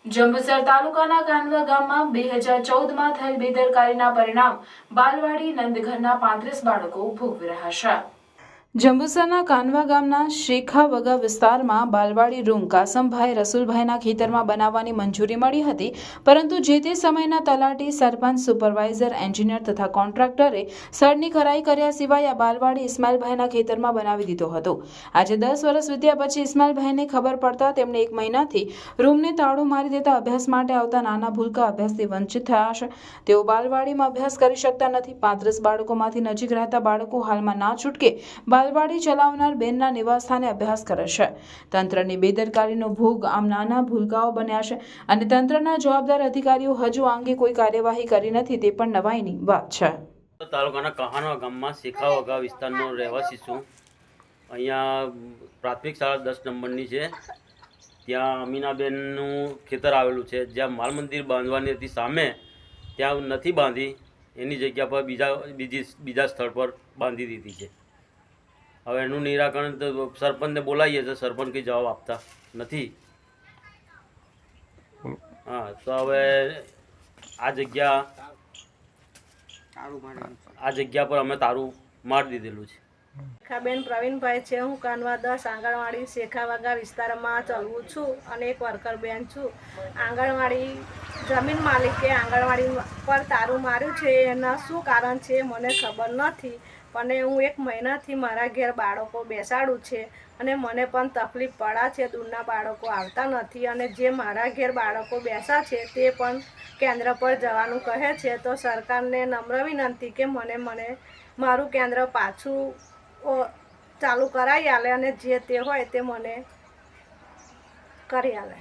જંબુસર તાલુકાના કાનવા ગામમાં 2014માં થયેલ બેદરકારીના પરિણામ બાલવાડી નંદઘરના 35 બાળકો ભોગવી રહ્યા છે। જંબુસરના કાનવા ગામના શેખાવગા વિસ્તારમાં બાલવાડી રૂમ કાસમભાઈ રસુલભાઈના ખેતરમાં બનાવવાની મંજૂરી મળી હતી, પરંતુ જે તે સમયના તલાટી, સરપંચ, સુપરવાઇઝર, એન્જિનિયર તથા કોન્ટ્રાક્ટરે સ્થળની ખરાઈ કર્યા સિવાય આ બાલવાડી ઇસ્માઇલભાઈના ખેતરમાં બનાવી દીધો હતો। આજે 10 વર્ષ વીત્યા પછી ઇસ્માઇલભાઈને ખબર પડતા તેમણે 1 મહિનાથી રૂમને તાળું મારી દેતા અભ્યાસ માટે આવતા નાના ભૂલકા અભ્યાસથી વંચિત થયા છે। તેઓ બાલવાડીમાં અભ્યાસ કરી શકતા નથી। 35 બાળકોમાંથી નજીક રહેતા બાળકો હાલમાં ના છૂટકે બાલવાડી ચલાવનાર બેનના નિવાસસ્થાને અભ્યાસ કરે છે। તંત્રની બેદરકારીનો ભોગ આમ નાના ભૂલકાઓ બન્યા છે અને તંત્રના જવાબદાર અધિકારીઓ હજુ આ અંગે કોઈ કાર્યવાહી કરી નથી, તે પણ નવાઈની વાત છે। તાલુકાના કહાનવા ગામમાં શેખાવગા વિસ્તારનો રહેવાસી છું। અહીંયા પ્રાથમિક શાળા 10 નંબરની છે। ત્યાં અમીનાબેનનું ખેતર આવેલું છે, જ્યાં માલ મંદિર બાંધવાની હતી સામે, ત્યાં નથી બાંધી, એની જગ્યા પર બીજા સ્થળ પર બાંધી દીધી છે। હવે એનું નિરાકરણ તો સરપંચને બોલાવીએ તો સરપંચ કંઈ જવાબ આપતા નથી। હા, તો હવે આ જગ્યા પર અમે તારું મારી દીધેલું છે। બેન પ્રવીણભાઈ છે। હું કાનવા 10 આંગણવાડી શેખાવગા વિસ્તારમાં ચલવું છું અને એક વર્કર બેન છું। આંગણવાડી જમીન માલિકે આંગણવાડી પર તારું માર્યું છે, એના શું કારણ છે મને ખબર નથી, પણ હું 1 મહિનાથી મારા ઘેર બાળકો બેસાડું છે અને મને પણ તકલીફ પડે છે। દૂરના બાળકો આવતા નથી અને જે મારા ઘેર બાળકો બેસા છે તે પણ કેન્દ્ર પર જવાનું કહે છે। તો સરકારને નમ્ર વિનંતી કે મને મારું કેન્દ્ર પાછું ચાલુ કરાવી આલે અને જે તે હોય તે મને કરી આલે।